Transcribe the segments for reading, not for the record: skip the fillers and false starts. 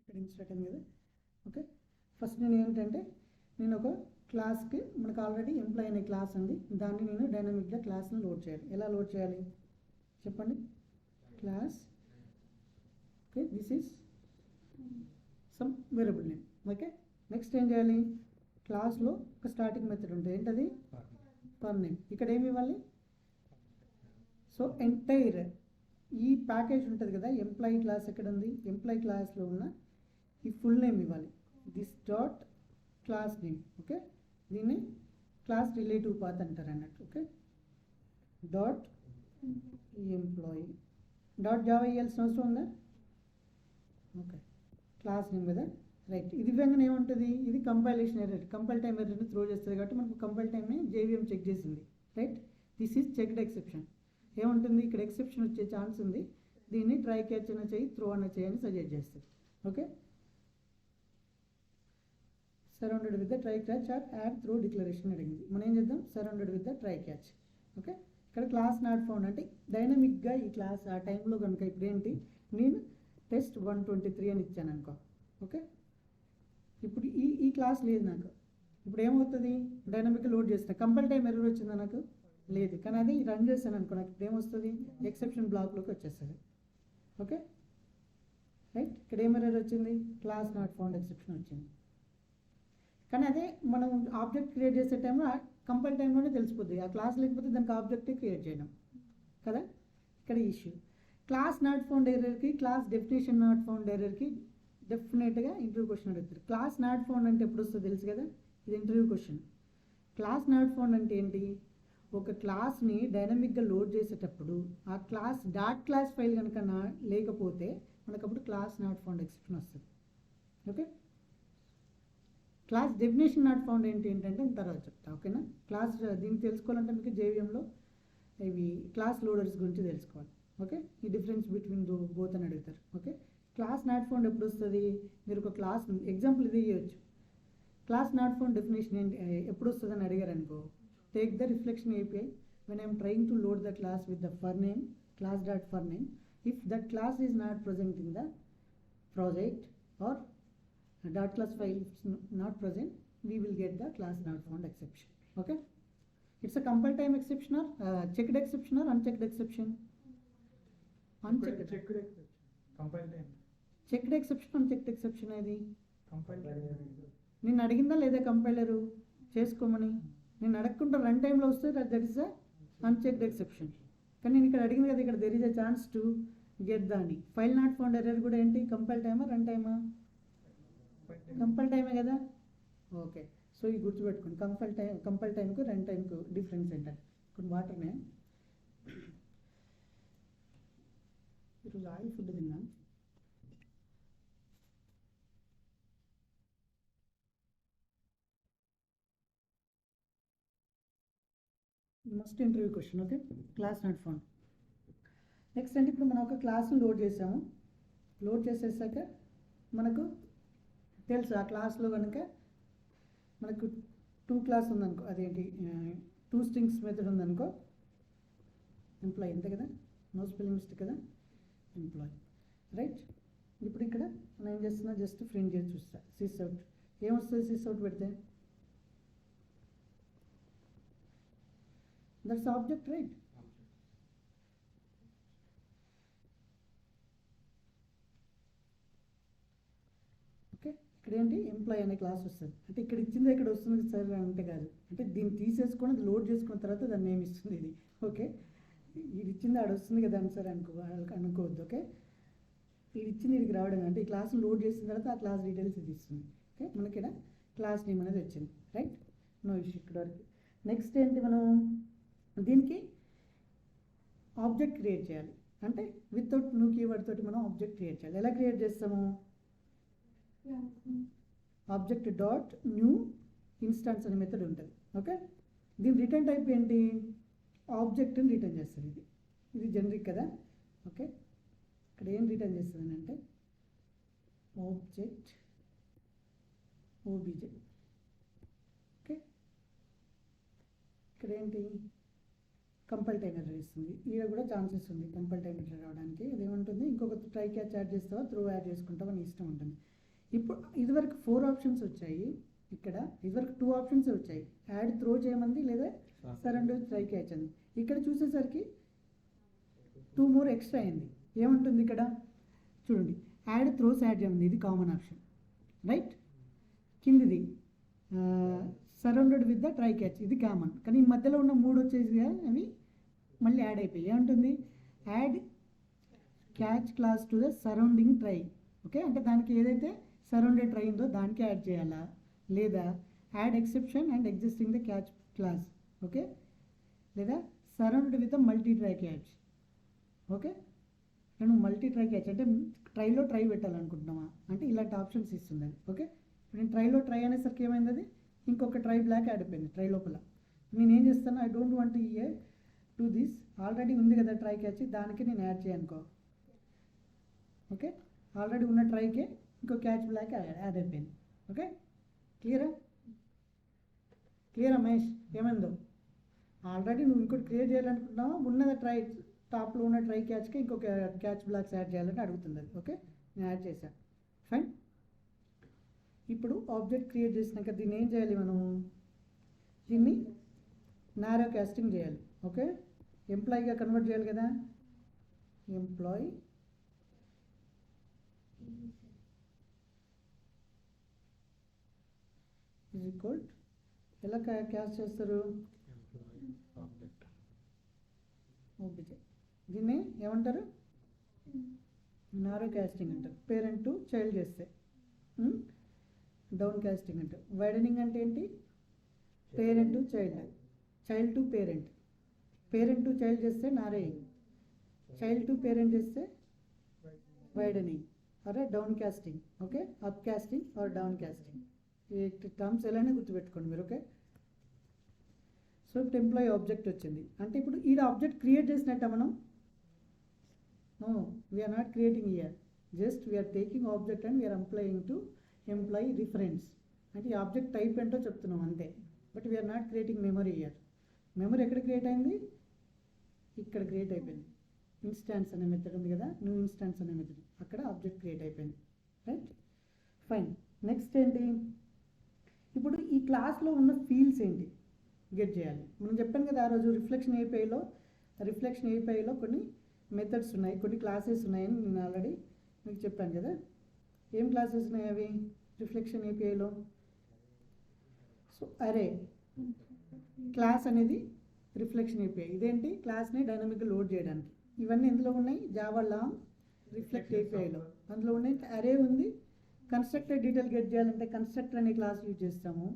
ఇక్కడ ఇన్స్టార్ట్ అయింది కదా. ఓకే, ఫస్ట్ నేను ఏంటంటే నేను ఒక క్లాస్కి మనకు ఆల్రెడీ ఎంప్లాయ్ అనే క్లాస్ ఉంది, దాన్ని నేను డైనమిక్గా క్లాస్ని లోడ్ చేయాలి. ఎలా లోడ్ చేయాలి చెప్పండి? Class, okay, this is some variable name. Okay, next ఏం చేయాలి? క్లాస్లో ఒక స్టార్టింగ్ మెథడ్ ఉంటుంది, ఏంటది? For name. ఇక్కడ ఏమి ఇవ్వాలి? సో ఎంటైర్ ఈ ప్యాకేజ్ ఉంటుంది కదా, ఎంప్లాయీ క్లాస్ ఎక్కడ ఉంది? ఎంప్లాయీ క్లాస్లో ఉన్న ఈ ఫుల్ నేమ్ ఇవ్వాలి, this dot class name. Okay, దీన్ని క్లాస్ రిలేటివ్ పాత్ అంటారు అన్నట్టు. Okay, dot employee dot Java ఇవ్వాల్సిన అవసరం ఉందా? ఓకే, క్లాస్ నేమ్ కదా, రైట్. ఇది ఇవ్వగానే ఏముంటుంది? ఇది కంపైలేషన్ ఎర్రర్, కంపైల్ టైమ్ ఎర్రర్ని త్రో చేస్తుంది కాబట్టి మనకు కంపైల్ టైమ్ని జేవీఎం చెక్ చేసింది, right. This is checked exception. ఏముంటుంది ఇక్కడ? ఎక్సెప్షన్ వచ్చే ఛాన్స్ ఉంది, దీన్ని ట్రై క్యాచ్ అన్న చేయి, త్రో అన్న చేయని సజెస్ట్ చేస్తుంది. Okay, surrounded with the try catch or add through declaration అడిగింది. మనం ఏం చేద్దాం? Surrounded with the try catch. Okay, ఇక్కడ క్లాస్ నాట్ ఫౌండ్ అంటే డైనమిక్గా ఈ క్లాస్ ఆ టైంలో కనుక ఇప్పుడు ఏంటి, నేను టెస్ట్ 123 అని ఇచ్చాను అనుకో. ఓకే, ఇప్పుడు ఈ క్లాస్ లేదు నాకు, ఇప్పుడు ఏమవుతుంది? డైనమిక్గా లోడ్ చేసిన కంపైల్ టైం ఎర్రర్ వచ్చిందా? నాకు లేదు, కానీ అది రన్ చేశాను అనుకో, నాకు ఇప్పుడు ఏమొస్తుంది? ఎక్సెప్షన్ బ్లాక్లోకి వచ్చేస్తుంది. Okay, right. ఇక్కడ ఏం ఎర్రర్ వచ్చింది? క్లాస్ నాట్ ఫౌండ్ ఎక్సెప్షన్ వచ్చింది. కానీ అదే మనం ఆబ్జెక్ట్ క్రియేట్ చేసే టైంలో కంపైల్ టైంలోనే తెలిసిపోద్ది, ఆ క్లాస్ లేకపోతే దానికి ఆబ్జెక్ట్ క్రియేట్ చేయడం కదా. ఇక్కడ ఇష్యూ క్లాస్ నాట్ ఫౌండ్ ఎర్రర్కి, క్లాస్ డెఫినేషన్ నాట్ ఫౌండ్ ఎర్రర్కి డెఫినెట్గా ఇంటర్వ్యూ క్వశ్చన్ అడుగుతారు. క్లాస్ నాట్ ఫౌండ్ అంటే ఎప్పుడు వస్తుందో తెలుసు కదా, ఇది interview question. Class not found అంటే ఏంటి? ఒక క్లాస్ని డైనమిక్గా లోడ్ చేసేటప్పుడు ఆ క్లాస్ డాట్ క్లాస్ ఫైల్ కనుక లేకపోతే మనకు అప్పుడు క్లాస్ నాట్ ఫౌండ్ ఎక్సెప్షన్ వస్తుంది. Okay, class definition not found ఏంటంటే తర్వాత చెప్తా. ఓకేనా, క్లాస్ దీన్ని తెలుసుకోవాలంటే మీకు జేవీఎంలో ఇవి క్లాస్ లోడర్స్ గురించి తెలుసుకోవాలి. ఓకే, ఈ డిఫరెన్స్ బిట్వీన్ బోత్ అని అడుగుతారు. ఓకే, క్లాస్ నాట్ ఫౌండ్ ఎప్పుడు వస్తుంది? మీరు ఒక క్లాస్ ఎగ్జాంపుల్ ఇది ఇవ్వచ్చు. క్లాస్ నాట్ ఫౌండ్ డెఫినేషన్ ఏంటి ఎప్పుడు వస్తుంది అని అడిగారు అనుకో, take the reflection API when I am trying to load the class with the for name class dot for name, if that class is not present in the project or dot class file is not present, we will get the class not found exception. Okay, it's a compile time exception or checked exception or unchecked exception? Unchecked. Checked exception. Compile time. Checked exception, unchecked exception అది Compile time. నేను అడిగిందా లేదా compiler చేసుకోమని? నేను అడగకుండా run టైంలో వస్తే that is a unchecked exception. కానీ నేను ఇక్కడ అడిగింది కదా, ఇక్కడ there is a chance to get దాన్ని. ఫైల్ నాట్ ఫౌండ్ ఎర్రర్ కూడా ఏంటి? కంపైల్ టైమా రన్ టైమా? కంపైల్ టైమే కదా. ఓకే, సో ఇది గుర్తుపెట్టుకోండి, కంపైల్ టైంకు రన్ టైంకు డిఫరెన్స్ ఏంటంటే. కొన్ని వాటర్నే ఈరోజు ఆయిల్ ఫుడ్ తిన్నాను. Must interview question. Okay, class not found. Next అంటే ఇప్పుడు మనం ఒక క్లాస్ని లోడ్ చేసాము, లోడ్ చేసేసాక మనకు తెలుసు ఆ క్లాస్లో కనుక మనకు 2 క్లాస్ ఉందనుకో, అదేంటి 2 స్ట్రింగ్స్ మెథడ్ ఉందనుకో, ఎంప్లాయీ అంతే కదా, నో స్పెల్లింగ్ మిస్టేక్ కదా, ఎంప్లాయీ, రైట్. ఇప్పుడు ఇక్కడ మనం ఏం చేస్తున్నా, జస్ట్ ప్రింట్ చేసి చూస్తా, సిస్ అవుట్. ఏమొస్తుంది సిస్ అవుట్ పెడితే? That's object, right. ఓకే, ఇక్కడ ఏంటి? ఎంప్లాయీ అనే క్లాస్ వస్తుంది. అంటే ఇక్కడ ఇచ్చింది ఇక్కడ వస్తుంది సార్ అంటే కాదు, అంటే దీన్ని తీసేసుకొని అది లోడ్ చేసుకున్న తర్వాత దాన్ని ఏమి ఇస్తుంది ఇది. ఓకే, ఇది ఇచ్చింది ఆడ వస్తుంది కదా అని సార్ అనుకోవద్దు. ఓకే, ఇది ఇచ్చింది ఇదికి రావడం అంటే ఈ క్లాస్ లోడ్ చేసిన తర్వాత ఆ క్లాస్ డీటెయిల్స్ ఇది ఇస్తుంది. ఓకే, మనకి ఇక్కడ క్లాస్ నేమ్ అనేది వచ్చింది, రైట్. నో ఇష్యూ ఇక్కడ వరకు. నెక్స్ట్ ఏంటి, మనం దీనికి ఆబ్జెక్ట్ క్రియేట్ చేయాలి. అంటే వితౌట్ న్యూ కీవర్డ్ తోటి మనం ఆబ్జెక్ట్ క్రియేట్ చేయాలి. ఎలా క్రియేట్ చేస్తాము? ఆబ్జెక్ట్ డాట్ న్యూ ఇన్స్టాన్స్ అనే మెథడ్ ఉంటుంది. ఓకే, దీని రిటర్న్ టైప్ ఏంటి? ఆబ్జెక్ట్ని రిటర్న్ చేస్తుంది. ఇది జనరిక్ కదా. ఓకే, ఇక్కడ ఏం రిటర్న్ చేస్తుంది అంటే ఆబ్జెక్ట్ OBJ. ఓకే, ఇక్కడ ఏంటి? కంపైల్ టైం ఎర్రర్ ఇస్తుంది. ఇక్కడ కూడా ఛాన్సెస్ ఉంది కంపైల్ టైం ఎర్రర్ రావడానికి. అదేమంటుంది, ఇంకొక ట్రై క్యాచ్ యాడ్ చేస్తావా, త్రూ యాడ్ చేసుకుంటావా, నీ ఇష్టం ఉంటుంది. ఇప్పుడు ఇదివరకు 4 ఆప్షన్స్ వచ్చాయి, ఇక్కడ ఇదివరకు 2 ఆప్షన్స్ వచ్చాయి, యాడ్ త్రో చేయమంది లేదా సరౌండ్ ట్రై క్యాచ్ అంది. ఇక్కడ చూసేసరికి 2 మోర్ ఎక్స్ట్రా అయింది. ఏముంటుంది ఇక్కడ చూడండి, యాడ్ త్రోస్ యాడ్ చేయమంది, ఇది కామన్ ఆప్షన్ రైట్. కిందిది surrounded with the try catch, ఇది కామన్. కానీ ఈ మధ్యలో ఉన్న 3 వచ్చేసి అవి మళ్ళీ యాడ్ అయిపోయి ఏముంటుంది, add catch class to the surrounding try. Okay, అంటే దానికి ఏదైతే సరౌండెడ్ ట్రై ఉందో దానికి యాడ్ చేయాలా, లేదా add exception and existing the catch class. Okay, లేదా surrounded with the multi try catch. Okay, నేను మల్టీ ట్రై క్యాచ్ అంటే ట్రైలో ట్రై పెట్టాలనుకుంటున్నామా అంటే ఇలాంటి ఆప్షన్స్ ఇస్తుంది అది. ఓకే, ఇప్పుడు నేను ట్రైలో ట్రై అనేసరికి ఏమైంది, అది ఇంకొక ట్రై బ్లాక్ యాడ్ అయిపోయింది ట్రై లోపల. నేను ఏం చేస్తాను, I don't want to this, already ఉంది కదా ట్రై క్యాచ్, దానికి నేను యాడ్ చేయనుకో. ఓకే, ఆల్రెడీ ఉన్న ట్రైకే ఇంకో క్యాచ్ బ్లాక్ యాడ్ అయిపోయింది. ఓకే, క్లియరా మహేష్, ఏమైందో ఆల్రెడీ నువ్వు ఇంకోటి క్రియేట్ చేయాలనుకుంటున్నావా, ఉన్నది ట్రై టాప్లో ఉన్న ట్రై క్యాచ్కి ఇంకొక క్యాచ్ బ్లాక్స్ యాడ్ చేయాలని అడుగుతుంది అది. ఓకే, నేను యాడ్ చేశాను, ఫైన్. ఇప్పుడు ఆబ్జెక్ట్ క్రియేట్ చేసినాక దీన్ని ఏం చేయాలి, మనం దీన్ని నారో కాస్టింగ్ చేయాలి. ఓకే, ఎంప్లాయీగా కన్వర్ట్ చేయాలి కదా, ఎంప్లాయీ ఈజ్ ఈక్వల్ ఎలా క్యాస్ట్ చేస్తారు, ఓబీజే. దీన్ని ఏమంటారు, నారో కాస్టింగ్ అంటారు. పేరెంట్ టు చైల్డ్ చేస్తే డౌన్ కాస్టింగ్ అంటారు. వైడనింగ్ అంటే ఏంటి, parent to child, child to parent. Parent to child చేస్తే నారేయింగ్, చైల్డ్ టు పేరెంట్ చేస్తే వైడనింగ్ అరే down casting. Okay, up casting or down casting, ఈ టర్మ్స్ ఎలానే గుర్తుపెట్టుకోండి మీరు. ఓకే, సో ఇప్పుడు ఎంప్లాయీ ఆబ్జెక్ట్ వచ్చింది అంటే ఇప్పుడు ఈ ఆబ్జెక్ట్ క్రియేట్ చేసినట్ట మనం, no we're not creating here, just we're taking object and we're applying to employee reference. అంటే ఈ ఆబ్జెక్ట్ టైప్ ఏంటో చెప్తున్నాం అంతే, but we're not creating memory here. Memory ఎక్కడ క్రియేట్ అయింది, ఇక్కడ క్రియేట్ అయిపోయింది. ఇన్స్టాన్స్ అనే మెథడ్ ఉంది కదా, న్యూ ఇన్స్టాన్స్ అనే మెథడ్, అక్కడ ఆబ్జెక్ట్ క్రియేట్ అయిపోయింది రైట్. ఫైన్, నెక్స్ట్ ఏంటి, ఇప్పుడు ఈ క్లాస్లో ఉన్న ఫీల్డ్స్ ఏంటి గెట్ చేయాలి. మనం చెప్పాను కదా ఆ రోజు రిఫ్లెక్షన్ ఏపీఐలో కొన్ని మెథడ్స్ ఉన్నాయి, కొన్ని క్లాసెస్ ఉన్నాయని నేను ఆల్రెడీ మీకు చెప్పాను కదా. ఏం క్లాసెస్ ఉన్నాయి అవి రిఫ్లెక్షన్ ఏపీఐలో, సో అరే క్లాస్ అనేది రిఫ్లెక్షన్ ఏపీఐ. ఇదేంటి, క్లాస్ని డైనమిక్గా లోడ్ చేయడానికి. ఇవన్నీ ఎందులో ఉన్నాయి, జావా లాంగ్ రిఫ్లెక్ట్ ఏపీఐలో అందులో ఉన్నాయి. అరే ఉంది, కన్స్ట్రక్టర్ డీటెయిల్ గెట్ చేయాలంటే కన్స్ట్రక్టర్ అనే క్లాస్ యూజ్ చేస్తాము,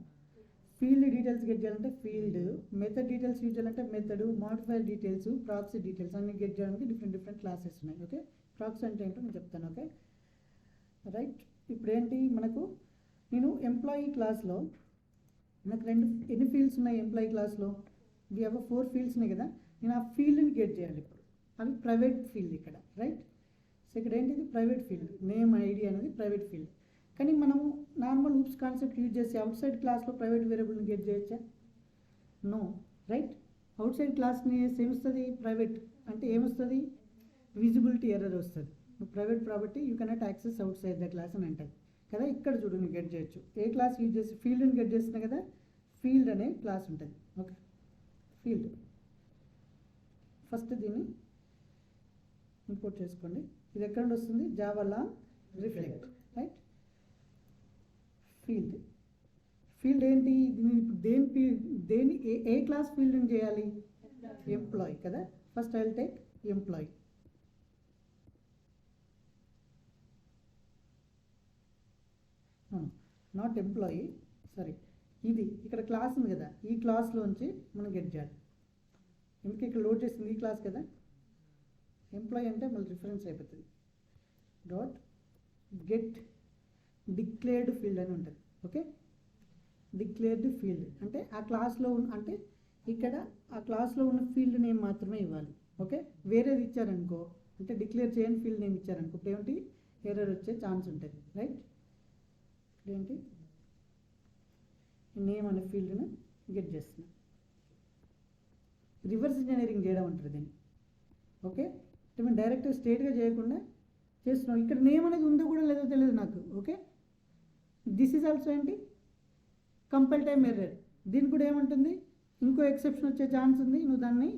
ఫీల్డ్ డీటెయిల్స్ గెట్ చేయాలంటే ఫీల్డ్, మెథడ్ డీటెయిల్స్ యూజ్ చేయాలంటే method, modifier details, proxy details అన్ని గెట్ చేయడానికి డిఫరెంట్ క్లాసెస్ ఉన్నాయి. ఓకే, ప్రాక్సీ అంటే ఏంటో నేను చెప్తాను. ఓకే రైట్, ఇప్పుడు ఏంటి మనకు, నేను ఎంప్లాయీ క్లాస్లో నాకు ఎన్ని ఫీల్డ్స్ ఉన్నాయి ఎంప్లాయీ క్లాస్లో, వి హ్యావ్ 4 ఫీల్డ్స్ ఉన్నాయి కదా, నేను ఆ ఫీల్డ్ని గెట్ చేయాలి. ఇప్పుడు అవి ప్రైవేట్ ఫీల్డ్ ఇక్కడ రైట్. సో ఇక్కడ ఏంటిది ప్రైవేట్ ఫీల్డ్, నేమ్ ఐడి అనేది ప్రైవేట్ ఫీల్డ్. కానీ మనము నార్మల్ ఊప్స్ కాన్సెప్ట్ యూజ్ చేసి అవుట్ సైడ్ క్లాస్లో ప్రైవేట్ వేరియబుల్ని గెట్ చేయొచ్చా, నో రైట్. అవుట్ సైడ్ క్లాస్ని ఏమొస్తుంది, ప్రైవేట్ అంటే ఏమొస్తుంది, విజిబిలిటీ ఎర్రర్ వస్తుంది. Private property you cannot access out side the class అని అంటుంది కదా. ఇక్కడ చూడు నువ్వు గెట్ చేయొచ్చు, ఏ క్లాస్ యూజ్ చేసి ఫీల్డ్ని గెట్ చేస్తున్నా కదా, ఫీల్డ్ అనే క్లాస్ ఉంటుంది. ఓకే, ఫీల్డ్ ఫస్ట్ దీన్ని ఇంపోర్ట్ చేసుకోండి. ఇది ఎక్కడ నుండి వస్తుంది, Java long reflect right. Field ఏంటి, దేని ఏ క్లాస్ ఫీల్డ్ని చేయాలి, ఎంప్లాయీ కదా. First I will take employee. Not employee, sorry, ఇది ఇక్కడ క్లాస్ ఉంది కదా, ఈ క్లాస్లోంచి మనం గెట్ చేయాలి. ఎందుకు ఇక్కడ లోడ్ చేసింది ఈ క్లాస్ కదా, ఎంప్లాయీ అంటే మళ్ళీ రిఫరెన్స్ అయిపోతుంది. డాట్ గెట్ డిక్లేర్డ్ ఫీల్డ్ అని ఉంటుంది. ఓకే, డిక్లేర్డ్ ఫీల్డ్ అంటే ఆ క్లాస్లో అంటే ఇక్కడ ఆ క్లాస్లో ఉన్న ఫీల్డ్ నేమ్ మాత్రమే ఇవ్వాలి. ఓకే, వేరేది ఇచ్చారనుకో, అంటే డిక్లేర్ చేయని ఫీల్డ్ నేమ్ ఇచ్చారనుకో, ఇప్పుడు ఏమిటి ఎర్రర్ వచ్చే ఛాన్స్ ఉంటుంది రైట్. ఏంటి నేమ్ అనే ఫీల్డ్ను గెట్ చేస్తున్నాం, రివర్స్ ఇంజనీరింగ్ చేయడం అంటారు దీన్ని. ఓకే, అంటే మేము డైరెక్ట్ స్ట్రేట్గా చేయకుండా చేస్తున్నాం. ఇక్కడ నేమ్ అనేది ఉందో కూడా లేదో తెలియదు నాకు. ఓకే, దిస్ ఈజ్ ఆల్సో ఏంటి కంపైల్ టైమ్ ఎర్రర్. దీనికి కూడా ఏమంటుంది, ఇంకో ఎక్సెప్షన్ వచ్చే ఛాన్స్ ఉంది, నువ్వు దాన్ని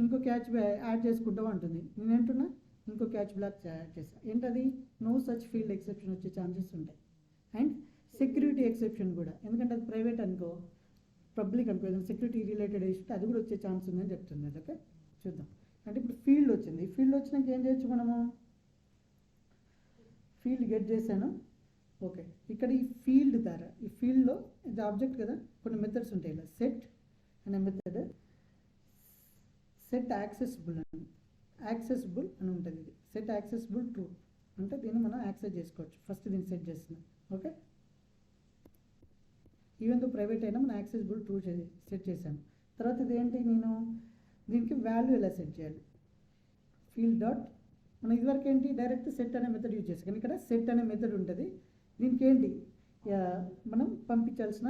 ఇంకో క్యాచ్ యాడ్ చేసుకుంటావు అంటుంది. నేను ఏంటున్నా ఇంకో క్యాచ్ బ్లాక్ యాడ్ చేస్తా. ఏంటది, నో సచ్ ఫీల్డ్ ఎక్సెప్షన్ వచ్చే ఛాన్సెస్ ఉంటాయి. అండ్ సెక్యూరిటీ ఎక్సెప్షన్ కూడా, ఎందుకంటే అది ప్రైవేట్ అనుకో, పబ్లిక్ అనుకో, ఏదైనా సెక్యూరిటీ రిలేటెడ్ ఇష్యూ అది కూడా వచ్చే ఛాన్స్ ఉందని చెప్తుంది. ఓకే చూద్దాం. అంటే ఇప్పుడు ఫీల్డ్ వచ్చింది, ఫీల్డ్ వచ్చినాక ఏం చేయొచ్చు మనము, ఫీల్డ్ గెట్ చేశాను. ఓకే ఇక్కడ ఈ ఫీల్డ్ ద్వారా, ఈ ఫీల్డ్లో ఇది ఆబ్జెక్ట్ కదా, కొన్ని మెథడ్స్ ఉంటాయి. ఇలా సెట్ అనే మెథడ్, సెట్ యాక్సెసిబుల్ అని, యాక్సెసిబుల్ అని ఉంటుంది. ఇది సెట్ యాక్సెసిబుల్ ట్రూ అంటే దీన్ని మనం యాక్సెస్ చేసుకోవచ్చు. ఫస్ట్ దీన్ని సెట్ చేస్తున్నాం. ఓకే ఈవెన్ తో ప్రైవేట్ అయినా మనం యాక్సెసిబుల్ ట్రూ సెట్ చేశాను. తర్వాత ఇదేంటి, నేను దీనికి వాల్యూ ఎలా సెట్ చేయాలి, ఫీల్డ్ డాట్, మనం ఇదివరకు ఏంటి డైరెక్ట్ సెట్ అనే మెథడ్ యూజ్ చేస్తాం, కానీ ఇక్కడ సెట్ అనే మెథడ్ ఉంటుంది. దీనికి ఏంటి మనం పంపించాల్సిన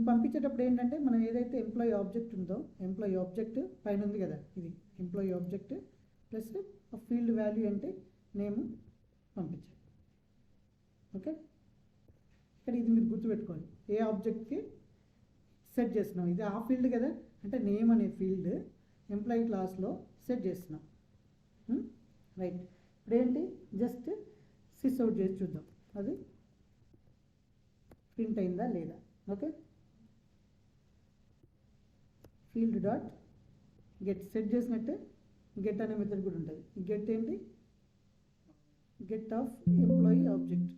పంపించేటప్పుడు ఏంటంటే, మనం ఏదైతే ఎంప్లాయీ ఆబ్జెక్ట్ ఉందో, ఎంప్లాయీ ఆబ్జెక్ట్ పైన ఉంది కదా, ఇది employee object plus field value అంటే నేమ్ పంపించాలి. ఓకే ఇక్కడ ఇది మీరు గుర్తుపెట్టుకోవాలి, ఏ ఆబ్జెక్ట్కి సెట్ చేస్తున్నాం, ఇది ఆ ఫీల్డ్ కదా, అంటే నేమ్ అనే ఫీల్డ్ ఎంప్లాయీ క్లాస్లో సెట్ చేస్తున్నాం. రైట్ ఇప్పుడు ఏంటి, జస్ట్ సిస్ అవుట్ చేసి చూద్దాం అది ప్రింట్ అయిందా లేదా. Okay field dot get set చేసినట్టే గెట్ అనే మెథడ్ కూడా ఉంటుంది. గెట్ ఏంటి, get of employee object.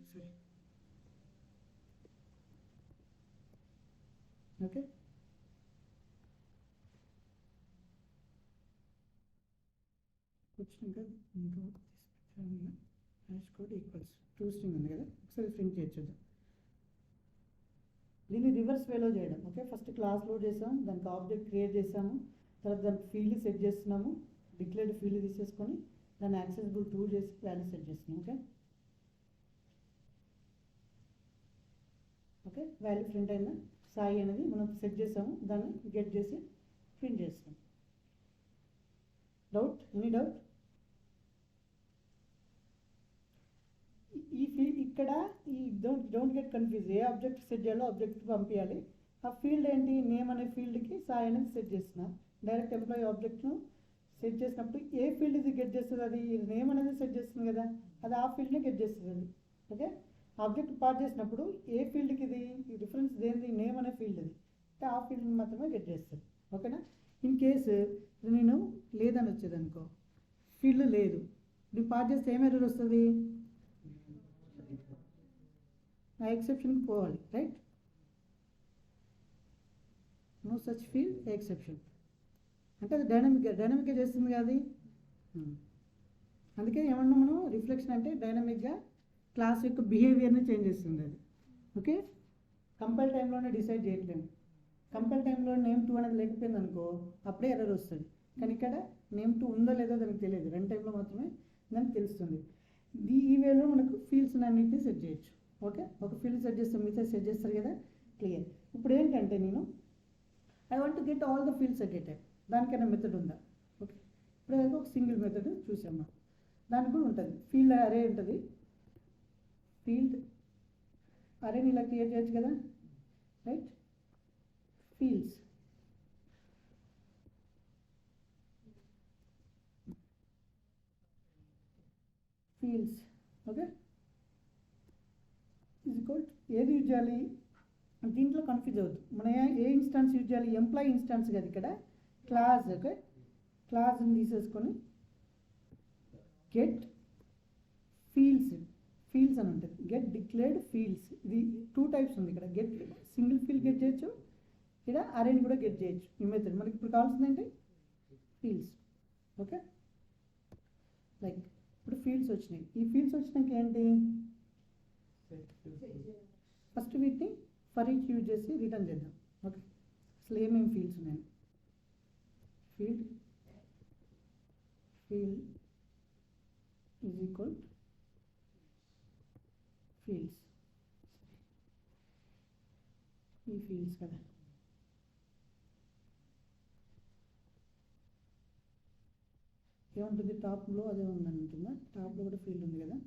Okay వచ్చినాక hash code equals to string ఉంది కదా, ఒకసారి ప్రింట్ చేయొచ్చు. దీన్ని రివర్స్ వేలో చేయడం. ఓకే ఫస్ట్ క్లాస్ లోడ్ చేసాం, దానికి ఆబ్జెక్ట్ క్రియేట్ చేసాము, తర్వాత దానికి ఫీల్డ్ సెట్ చేస్తున్నాము, డిక్లేర్డ్ ఫీల్డ్ తీసేసుకొని దాన్ని యాక్సెసిబుల్ ట్రూ చేసి వాల్యూ సెట్ చేస్తున్నాం. ఓకే ఓకే వాల్యూ ప్రింట్ అయిందా, సాయి అనేది మనం సెట్ చేసాము, దాన్ని గెట్ చేసి ప్రింట్ చేస్తాం. Doubt, any doubt? ఈ ఫీల్డ్ ఇక్కడ ఈ don't get confuse, A object set చేయాలో ఆబ్జెక్ట్ పంపించాలి. ఆ ఫీల్డ్ ఏంటి, నేమ్ అనే ఫీల్డ్కి సాయి అనేది సెట్ చేసిన, డైరెక్ట్ ఎంప్లాయీ ఆబ్జెక్ట్ను సెట్ చేసినప్పుడు ఏ ఫీల్డ్ ఇది గెట్ చేస్తుంది, అది నేమ్ అనేది సెట్ చేస్తుంది కదా, అది ఆ ఫీల్డ్ని గెట్ చేస్తుంది అది. ఓకే ఆబ్జెక్ట్ పాస్ చేసినప్పుడు ఏ ఫీల్డ్కి ఇది రిఫరెన్స్ దేనిది, నేమ్ అనే ఫీల్డ్ ఇది, అంటే ఆ ఫీల్డ్ని మాత్రమే గెట్ చేస్తుంది. ఓకేనా. ఇన్ కేసు నేను లేదని వచ్చేది అనుకో, ఫీల్డ్ లేదు, ఇది పాస్ చేస్తే ఏం ఎర్రర్ వస్తుంది, ఆ ఎక్సెప్షన్కి పోవాలి. Right no such field exception అంటే అది డైనమిక్గా చేస్తుంది కదా అది. అందుకే ఏమన్నా మనం రిఫ్లెక్షన్ అంటే డైనమిక్గా క్లాస్ యొక్క బిహేవియర్ని చేంజ్ చేస్తుంది అది. ఓకే కంపైల్ టైంలోనే డిసైడ్ చేయట్లేదు, కంపైల్ టైంలో నేమ్ 2 అనేది లేకపోయింది అనుకో అప్పుడే ఎర్రర్ వస్తుంది. కానీ ఇక్కడ నేమ్ 2 ఉందో లేదో దానికి తెలియదు, రన్ టైంలో మాత్రమే దానికి తెలుస్తుంది. ఈ వేలో మనకు ఫీల్డ్స్ అన్నింటినీ సెట్ చేయొచ్చు. ఓకే ఒక ఫీల్డ్ సెట్ చేస్తాం, మిగతా సెట్ చేస్తారు కదా, క్లియర్. ఇప్పుడు ఏంటంటే నేను I want to get all the fields at a time, దానికైనా మెథడ్ ఉందా? ఓకే ఇప్పుడు ఏదో ఒక సింగిల్ మెథడ్ చూసాం మనం, దానికి కూడా ఉంటుంది ఫీల్డ్ అరే ఉంటుంది. ఫీల్డ్ అరేని ఇలా క్రియేట్ చేయొచ్చు కదా, right. Fields okay is equal ఏది యూజ్ చేయాలి, దీంట్లో కన్ఫ్యూజ్ అవుతుంది. మనం ఏ ఇన్స్టాన్స్ యూజ్ చేయాలి, ఎంప్లాయీ ఇన్స్టాన్స్ కదా ఇక్కడ, క్లాస్. ఓకే క్లాస్ని తీసేసుకొని గెట్ ఫీల్డ్స్ అని ఉంటుంది, గెట్ డిక్లేర్డ్ ఫీల్డ్స్. ఇది 2 టైప్స్ ఉంది ఇక్కడ, గెట్ సింగిల్ ఫీల్డ్ గెట్ చేయొచ్చు, ఇక్కడ అరేని కూడా గెట్ చేయొచ్చు. ఈ మెథడ్ మనకి ఇప్పుడు కావాల్సింది ఏంటి, ఫీల్డ్స్. ఓకే లైక్ ఇప్పుడు ఫీల్డ్స్ వచ్చినాయి, ఈ ఫీల్డ్స్ వచ్చినాక ఏంటి, ఫస్ట్ వీటిని ఫర్ ఈచ్ యూజ్ చేసి రిటర్న్ చేద్దాం. ఓకే అసలు ఏమేమి ఫీల్డ్స్ ఉన్నాయి, ఫీల్డ్ ఈజ్ ఈక్వల్ ఫీల్డ్స్, ఈ ఫీల్డ్స్ కదా, ఏముంటుంది టాప్లో అదే ఉందని ఉంటుందా, టాప్లో కూడా ఫీల్డ్ ఉంది కదా,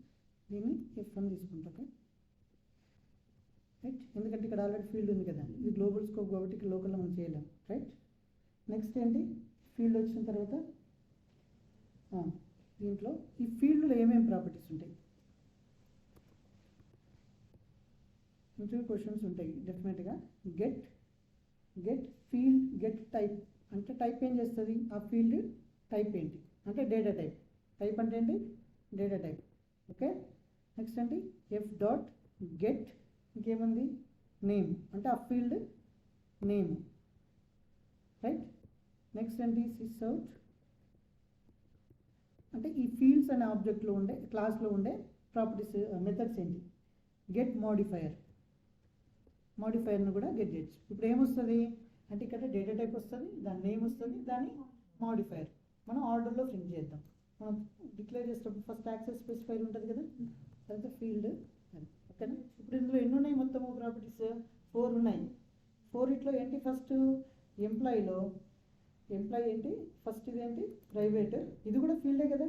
దీన్ని F1 తీసుకుంటా. ఓకే రైట్, ఎందుకంటే ఇక్కడ ఆల్రెడీ ఫీల్డ్ ఉంది కదా, ఇది గ్లోబల్ స్కోప్ కాబట్టి ఇక్కడ లోకల్లో మనం చేయలేం. రైట్, నెక్స్ట్ ఏంటి, ఫీల్డ్ వచ్చిన తర్వాత దీంట్లో ఈ ఫీల్డ్లో ఏమేమి ప్రాపర్టీస్ ఉంటాయి, ఇంటర్వ్యూ క్వశ్చన్స్ ఉంటాయి డెఫినెట్గా. గెట్ ఫీల్డ్, గెట్ టైప్ అంటే టైప్ ఏం చేస్తుంది, ఆ ఫీల్డ్ టైప్ ఏంటి అంటే డేటా టైప్. టైప్ అంటే ఏంటి, డేటా టైప్. ఓకే, నెక్స్ట్ ఏంటి, ఎఫ్ డాట్ గెట్, ఇంకేముంది, నేమ్ అంటే ఆ ఫీల్డ్ నేమ్. రైట్, నెక్స్ట్ ఏంటి, సిస్ అవుట్ అంటే ఈ ఫీల్డ్స్ అనే ఆబ్జెక్ట్లో ఉండే క్లాస్లో ఉండే ప్రాపర్టీస్ మెథడ్స్ ఏంటి. గెట్ మోడిఫైయర్ను కూడా గెట్ చేయొచ్చు. ఇప్పుడు ఏమొస్తుంది అంటే ఇక్కడ డేటా టైప్ వస్తుంది, దాని నేమ్ వస్తుంది, దాని మోడిఫైయర్ మనం ఆర్డర్లో ప్రింట్ చేద్దాం. మనం డిక్లేర్ చేసేటప్పుడు ఫస్ట్ యాక్సెస్ స్పెసిఫైర్ ఉంటుంది కదా, తర్వాత ఫీల్డ్ అది. ఓకేనా, ఇప్పుడు ఇందులో ఎన్ని ఉన్నాయి మొత్తము ప్రాపర్టీస్, 4 ఉన్నాయి. 4 ఇట్లో ఏంటి, ఫస్ట్ ఎంప్లాయీ ఏంటి, ఫస్ట్ ఇది ఏంటి ప్రైవేట్, ఇది కూడా ఫీల్డే కదా,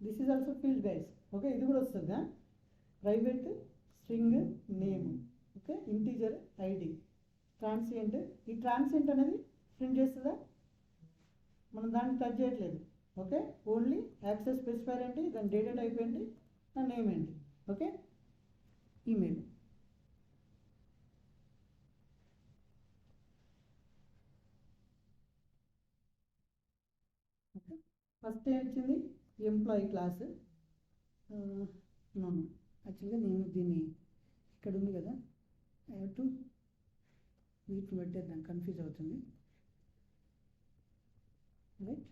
this is also field guys. Okay, ఇది కూడా వస్తుందా, private string name. Okay, integer ID, transient. ఈ ట్రాన్సియంట్ అనేది ప్రింట్ చేస్తుందా, మనం దాన్ని టచ్ చేయట్లేదు. ఓకే, ఓన్లీ యాక్సెస్ స్పెసిఫైర్ ఏంటి, దాని డేటా టైప్ ఏంటి, దాని నేమ్ ఏంటి. Okay, email. ఓకే, ఫస్ట్ ఏం వచ్చింది, ఎంప్లాయీ క్లాస్. నో యాక్చువల్గా నేను దీన్ని ఇక్కడ ఉంది కదా, ఐ హ్యావ్ టు వీటిని పెట్టేద్దాం, కన్ఫ్యూజ్ అవుతుంది. రైట్,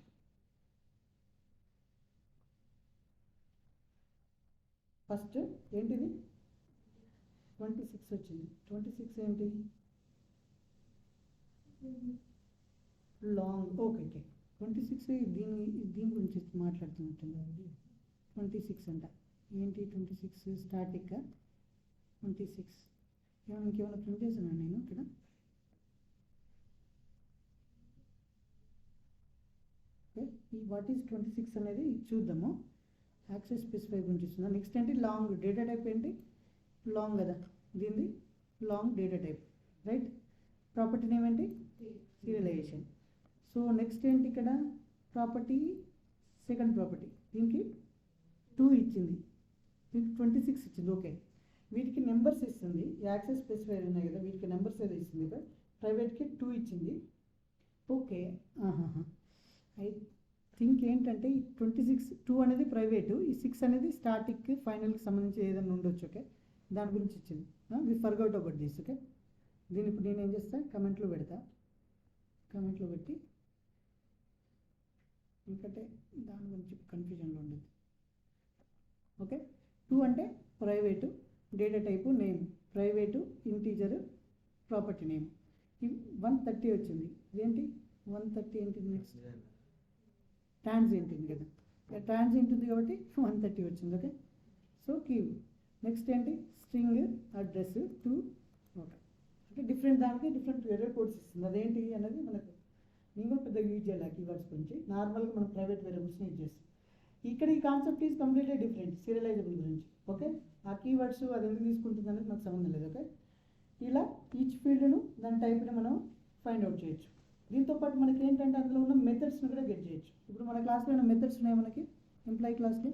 ఫస్ట్ ఏంటిది 26 వచ్చింది. 26 ఏంటి, లాంగ్. ఓకే ఓకే, 26 దీని గురించి మాట్లాడుతున్నట్టుంది. 26 అంట ఏంటి, 26 స్టాటిక్ 26 ఇంకేమైనా ప్రింట్ చేశాను నేను ఇక్కడ. ఓకే, ఈ వాట్ ఈస్ 26 అనేది చూద్దాము. యాక్సెస్ స్పెసిఫై గురించి ఇస్తున్నా. నెక్స్ట్ ఏంటి, లాంగ్. డేటా టైప్ ఏంటి, లాంగ్ కదా, దీనిది long data type. Right, property name ఏంటి, సీరియలైజేషన్. సో నెక్స్ట్ ఏంటి ఇక్కడ ప్రాపర్టీ, సెకండ్ ప్రాపర్టీ, దీనికి 2 ఇచ్చింది, దీనికి 26 ఇచ్చింది. ఓకే, వీటికి నెంబర్స్ ఇస్తుంది, యాక్సెస్ స్పెసిఫైర్ ఉన్నాయి కదా, వీటికి నెంబర్స్ ఏదో ఇస్తుంది ఇక్కడ. ప్రైవేట్కి 2 ఇచ్చింది. ఓకే, ఐ థింక్ ఏంటంటే ఈ 26 2 అనేది ప్రైవేటు, ఈ 6 అనేది స్టాటిక్ ఫైనల్కి సంబంధించి ఏదైనా ఉండొచ్చు. ఓకే, దాని గురించి ఇచ్చింది. వి ఫర్గౌట్ అబౌట్ దిస్. ఓకే, దీని ఇప్పుడు నేను ఏం చేస్తా, కమెంట్లో పెడతా, కమెంట్లో పెట్టి, ఎందుకంటే దాని గురించి కన్ఫ్యూజన్లో ఉండదు. ఓకే, 2 అంటే private, data type name, private integer property name. 130 వచ్చింది, ఇదేంటి 130 ఏంటి, నెక్స్ట్ ట్రాన్సియంట్ ఉంది కదా, ట్రాన్సియంట్ ఉంది కాబట్టి 130 వచ్చింది. Okay, so key. నెక్స్ట్ ఏంటి, స్ట్రింగ్ అడ్రస్ 2. ఓకే, అంటే డిఫరెంట్ దానికి డిఫరెంట్ ఎర్రర్ కోడ్స్ ఇస్తుంది. అదేంటి అనేది మనకు నేను కూడా పెద్దగా యూజ్ చేయాలి కీవర్డ్స్ గురించి. నార్మల్గా మనం ప్రైవేట్ వేరియబుల్స్ని యూజ్ చేస్తాం. ఇక్కడ ఈ concept is completely different, serializable గురించి. ఓకే, ఆ కీవర్డ్స్ అది ఎందుకు తీసుకుంటుంది అనేది నాకు సంబంధం లేదు. ఓకే, ఇలా ఈచ్ ఫీల్డ్ను దాని టైప్ని మనం ఫైండ్ అవుట్ చేయొచ్చు. దీంతోపాటు మనకి ఏంటంటే అందులో ఉన్న మెథడ్స్ని కూడా గెట్ చేయొచ్చు. ఇప్పుడు మన క్లాస్లో ఉన్న మెథడ్స్ ఉన్నాయి, మనకి ఎంప్లాయీ క్లాస్లో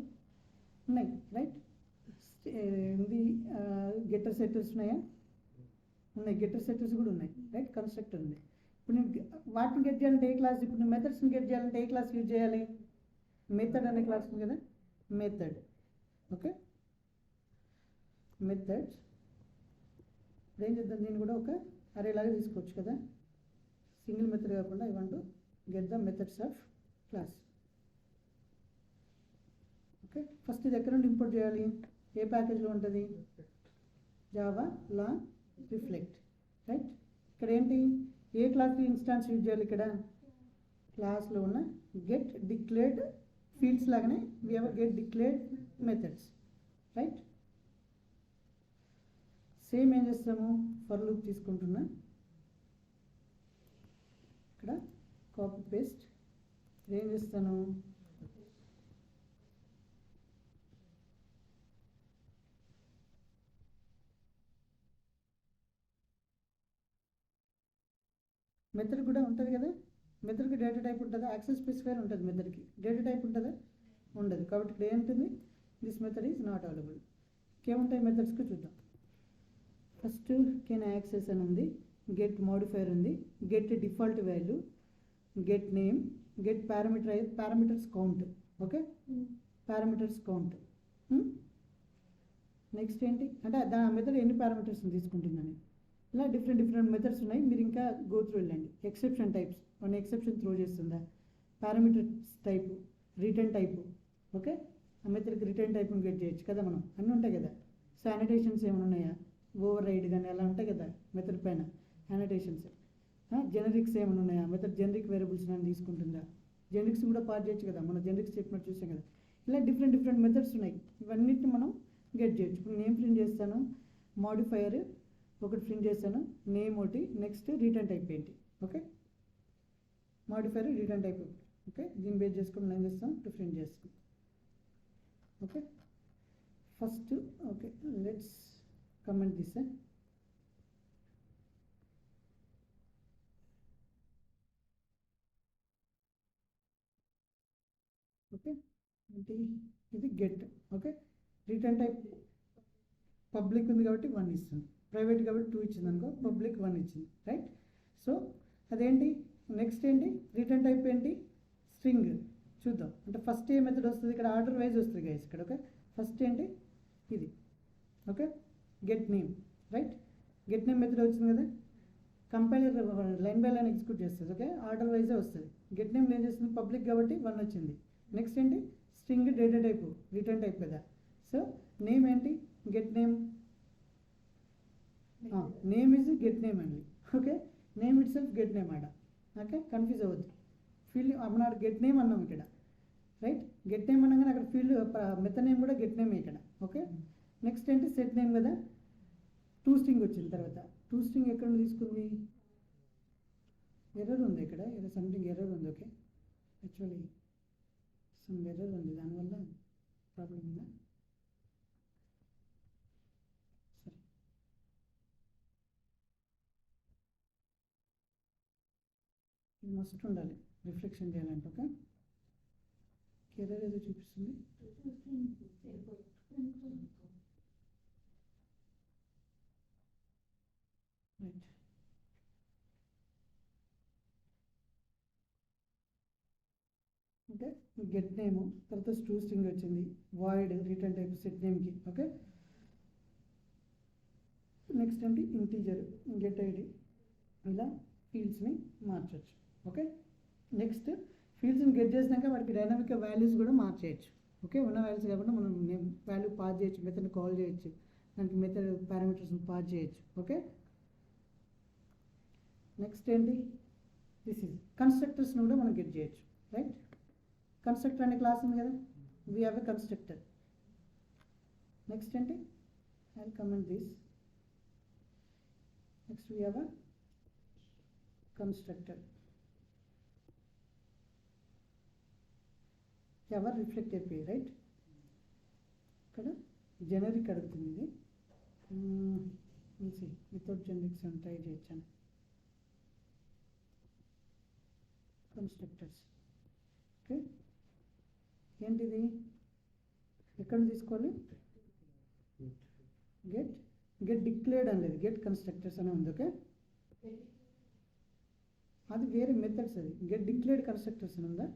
ఉన్నాయి. రైట్, ఇది గెటర్ సెట్టర్స్ ఉన్నాయా, ఉన్నాయి, గెటర్ సెట్టర్స్ కూడా ఉన్నాయి. రైట్, కన్స్ట్రక్టర్ ఉంది. ఇప్పుడు నేను వాటిని గెట్ చేయాలంటే ఏ క్లాస్, ఇప్పుడు నేను మెథడ్స్ని గెట్ చేయాలంటే ఏ క్లాస్ యూజ్ చేయాలి, మెథడ్ అనే క్లాస్ ఉంది కదా, మెథడ్. Okay, methods. ఇప్పుడు ఏం చేద్దాం, దీన్ని కూడా ఒక అరేలాగా తీసుకోవచ్చు కదా, సింగిల్ మెథడ్ కాకుండా I want to get the methods of class. Okay, first ఇది ఎక్కడ నుండి ఇంపోర్ట్ చేయాలి, ఏ ప్యాకేజ్లో ఉంటుంది, జావా లాంగ్ రిఫ్లెక్ట్. రైట్, ఇక్కడ ఏంటి, ఏ క్లాస్ ఇన్స్టాన్స్ యూజ్ చేయాలి, ఇక్కడ క్లాస్లో ఉన్న గెట్ డిక్లేర్డ్ ఫీల్డ్స్ లాగానే we have get declared methods. Right, same ఏం చేస్తాము, ఫర్ లూప్ తీసుకుంటున్నా, ఇక్కడ కాపీ పేస్ట్, ఏం చేస్తాను, మెథడ్ కూడా ఉంటుంది కదా, మెథడ్కి డేటా టైప్ ఉంటుందా, యాక్సెస్ స్పెసిఫైర్ ఉంటుంది మెథడ్కి, డేటా టైప్ ఉంటుందా, ఉండదు. కాబట్టి ఇక్కడ ఏముంటుంది, this method is not available. ఇంకేముంటాయి మెథడ్స్కి చూద్దాం. ఫస్ట్ కెన్ యాక్సెస్ అని ఉంది, గెట్ మోడిఫైర్ ఉంది, get default value, get name, get parameters count. Okay, parameters count. Next ఏంటి అంటే దాని మెథడ్ ఎన్ని పారామీటర్స్ తీసుకుంటుందని, ఇలా డిఫరెంట్ మెథడ్స్ ఉన్నాయి. మీరు ఇంకా గో త్రూ వెళ్ళండి. ఎక్సెప్షన్ టైప్స్, మన ఎక్సెప్షన్ త్రో చేస్తుందా, parameters type, return type. Okay, ఆ మెథడ్కి రిటర్న్ టైప్ని గెట్ చేయొచ్చు కదా మనం, అన్నీ ఉంటాయి కదా. సో అనోటేషన్స్ ఏమైనా ఉన్నాయా, ఓవర్ రైడ్ కానీ అలా ఉంటాయి కదా మెథడ్ పైన అనోటేషన్స్. జెనరిక్స్ ఏమైనా ఉన్నాయా, మెథడ్ జెనరిక్ వేరియబుల్స్ అని తీసుకుంటుందా, జెనరిక్స్ కూడా పాస్ చేయొచ్చు కదా, మన జెనరిక్స్ చెప్పినట్టు చూసాం కదా. ఇలా డిఫరెంట్ మెథడ్స్ ఉన్నాయి. ఇవన్నిటిని మనం గెట్ చేయొచ్చు. ఇప్పుడు నేమ్ ప్రింట్ చేస్తాను, మాడిఫైయర్ ఒకటి ప్రింట్ చేస్తాను, నేమ్ ఒకటి, నెక్స్ట్ రిటర్న్ టైప్ ఏంటి. Okay, modifier return type. Okay, దీన్ని బేస్ చేసుకుని నేను చేస్తాం ప్రింట్ చేస్తాం. Okay, first okay let's comment this. Okay, ఇది get. Okay, return type public ఉంది కాబట్టి 1 ఇస్తుంది, ప్రైవేట్ కాబట్టి 2 ఇచ్చింది అనుకో, పబ్లిక్ 1 ఇచ్చింది, రైట్. సో అదేంటి, నెక్స్ట్ ఏంటి, రిటర్న్ టైప్ ఏంటి, స్ట్రింగ్. చూద్దాం. అంటే ఫస్ట్ ఏ మెథడ్ వస్తుంది, ఇక్కడ ఆర్డర్ వైజ్ వస్తుంది గైస్ ఇక్కడ. ఓకే, ఫస్ట్ ఏంటి ఇది. Okay, get name, right. Get name method వచ్చింది కదా, compiler line by line execute చేస్తుంది. ఓకే, ఆర్డర్ వైజే వస్తుంది. గెట్ నేమ్ ఏం చేస్తుంది, పబ్లిక్ కాబట్టి 1 వచ్చింది. నెక్స్ట్ ఏంటి, string data type, return type కదా. సో నేమ్ ఏంటి, get name, name is get name అండి. Okay, name it self get name ఆడ. ఓకే, కన్ఫ్యూజ్ అవ్వద్దు. ఫీల్డ్ మన గెట్ నేమ్ అన్నాం ఇక్కడ, రైట్. గెట్ నేమ్ అనగానే అక్కడ ఫీల్డ్ మెథడ్ నేమ్ కూడా గెట్ నేమ్ ఇక్కడ. ఓకే, నెక్స్ట్ ఏంటి, సెట్ నేమ్ కదా, 2 స్ట్రింగ్ వచ్చింది. తర్వాత 2 స్ట్రింగ్ ఎక్కడ తీసుకుంది, ఎర్రర్ ఉంది ఇక్కడ, ఏదో సంథింగ్ ఎర్రర్ ఉంది. ఓకే, యాక్చువల్లీ సమ్ ఎర్రర్ ఉంది, దానివల్ల ప్రాబ్లం ఉందా. సరే, ఇది మస్ట్ ఉండాలి రిఫ్లెక్షన్ చేయాలంటే. ఓకే, ఎర్రర్ ఏదో చూపిస్తుంది. రైట్, అంటే గెట్ నేమ్ తర్వాత 2 స్ట్రింగ్ వచ్చింది, వాయిడ్ రిటర్న్ టైప్ సెట్ నేమ్కి. ఓకే, నెక్స్ట్ ఏంటి, ఇంటీజర్ గెట్ ఐడి. ఇలా ఫీల్డ్స్ని మార్చవచ్చు. ఓకే, నెక్స్ట్ ఫీల్డ్స్ని గెట్ చేసినాక వాటికి డైనామిక్ వాల్యూస్ కూడా మార్చేయచ్చు. ఓకే, ఉన్న వాల్యూస్ కాకుండా మనం వాల్యూ పాస్ చేయొచ్చు, మెథడ్ని కాల్ చేయొచ్చు, దానికి మెథడ్ పారామీటర్స్ని పాస్ చేయొచ్చు. ఓకే, నెక్స్ట్ ఏంటి, దిస్ ఈజ్ కన్స్ట్రక్టర్స్ని కూడా మనం గెట్ చేయొచ్చు, రైట్. కన్స్ట్రక్టర్ అనే క్లాస్ ఉంది కదా, we have a constructor. Next ఏంటి, I will comment this. Next we have a constructor, ever reflect అయిపోయి, రైట్. ఇక్కడ జనరిక్ అడుగుతుంది ఇది, వితౌట్ జనరిక్స్ అని ట్రై చేయొచ్చాను. కన్స్ట్రక్టర్స్. ఓకే, ఏంటిది, ఎక్కడ తీసుకోవాలి, గెట్ డిక్లేర్డ్ అనేది, గెట్ కన్స్ట్రక్టర్స్ అని ఉంది. ఓకే, అది వేరే మెథడ్స్, అది గెట్ డిక్లేర్డ్ కన్స్ట్రక్టర్స్ అని ఉందా.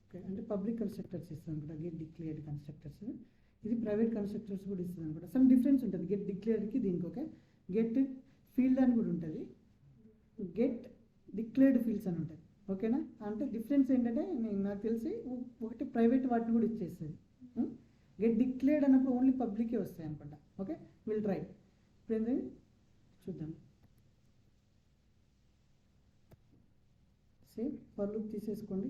ఓకే, అంటే పబ్లిక్ కన్స్ట్రక్టర్స్ ఇస్తుంది అనుకుంటా గెట్ డిక్లేర్డ్ కన్స్ట్రక్టర్స్. ఇది ప్రైవేట్ కన్స్ట్రక్టర్స్ కూడా ఇస్తుంది అనుకుంటా. సమ్ డిఫరెన్స్ ఉంటుంది గెట్ డిక్లేర్డ్కి దీనికి. ఓకే, గెట్ ఫీల్డ్ అని కూడా ఉంటుంది, గెట్ డిక్లేర్డ్ ఫీల్డ్స్ అని ఉంటుంది. ఓకేనా, అంటే డిఫరెన్స్ ఏంటంటే నాకు తెలిసి ఒకటి ప్రైవేట్ వాటిని కూడా ఇచ్చేస్తుంది. గెట్ డిక్లేర్డ్ అన్నప్పుడు ఓన్లీ పబ్లికే వస్తాయి అనుకుంటా. Okay, will try. ఇప్పుడు ఏంటి చూద్దాం. సేమ్ ఫర్ లూప్ తీసేసుకోండి.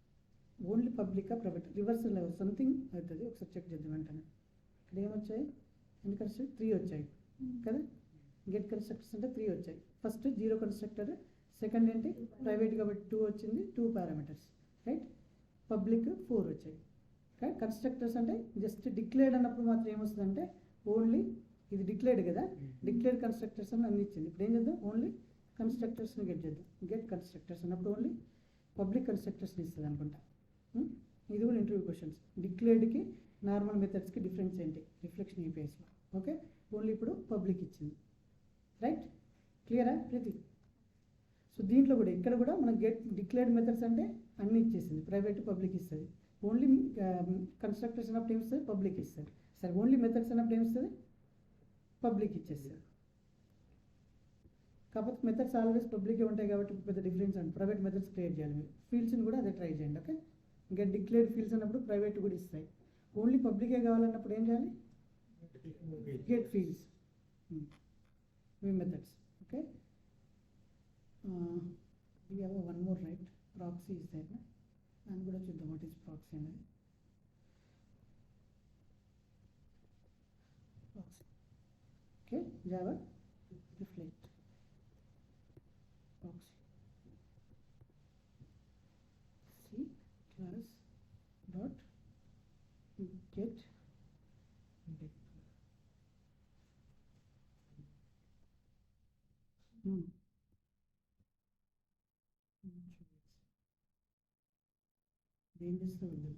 ఓన్లీ పబ్లికా ప్రైవేట్ రివర్స్ సంథింగ్ అవుతుంది, ఒకసారి చెక్ చేద్దాం వెంటనే. ఇక్కడ ఏమొచ్చాయి, ఎన్ని కన్స్ట్రక్టర్ 3 వచ్చాయి కదా, గెట్ కన్స్ట్రక్టర్స్ అంటే 3 వచ్చాయి. ఫస్ట్ జీరో కన్స్ట్రక్టర్, సెకండ్ ఏంటి ప్రైవేట్ కాబట్టి 2 వచ్చింది, 2 పారామీటర్స్ రైట్. పబ్లిక్ 4 వచ్చాయి. కానీ కన్స్ట్రక్టర్స్ అంటే జస్ట్ డిక్లేర్డ్ అన్నప్పుడు మాత్రం ఏమొస్తుందంటే ఓన్లీ ఇది డిక్లేర్డ్ కదా, డిక్లేర్డ్ కన్స్ట్రక్టర్స్ అని అందించింది. ఇప్పుడు ఏం చేద్దాం, ఓన్లీ కన్స్ట్రక్టర్స్ని గెట్ చేద్దాం. గెట్ కన్స్ట్రక్టర్స్ అన్నప్పుడు ఓన్లీ పబ్లిక్ కన్స్ట్రక్టర్స్ని ఇస్తుంది అనుకుంటా. ఇది కూడా ఇంటర్వ్యూ క్వశ్చన్స్. డిక్లేర్డ్కి నార్మల్ మెథడ్స్కి డిఫరెన్స్ ఏంటి రిఫ్లెక్షన్ ఏపీఎస్లో. ఓకే, ఓన్లీ ఇప్పుడు పబ్లిక్ ఇచ్చింది రైట్. క్లియరా ప్రతి. సో దీంట్లో కూడా ఇక్కడ కూడా మనం గెట్ డిక్లేర్డ్ మెథడ్స్ అంటే అన్నీ ఇచ్చేసింది, ప్రైవేట్ పబ్లిక్ ఇస్తుంది. ఓన్లీ కన్స్ట్రక్టర్స్ అన్నప్పుడు ఏమిస్తుంది, పబ్లిక్ ఇస్తుంది. సరే ఓన్లీ మెథడ్స్ అన్నప్పుడు ఏమిస్తుంది, పబ్లిక్ ఇచ్చేస్తుంది. కాకపోతే మెథడ్స్ ఆల్వేస్ పబ్లికే ఉంటాయి కాబట్టి పెద్ద డిఫరెన్స్ అండి. ప్రైవేట్ మెథడ్స్ క్రియేట్ చేయాలి మీరు. ఫీల్డ్స్ని కూడా అదే ట్రై చేయండి. ఓకే, ఇంకా డిక్లేర్డ్ ఫీల్డ్స్ అన్నప్పుడు ప్రైవేట్ కూడా ఇస్తాయి. ఓన్లీ పబ్లికే కావాలన్నప్పుడు ఏం చేయాలి, గెట్ ఫీల్డ్స్ మీ methods. Okay, we have one more right, proxy is there. దాన్ని కూడా చూద్దాం వాట్ ఈస్ ప్రాక్సీ అనేది. Proxy okay, Java reflect proxy c class dot get ఏం చేస్తూ ఉంది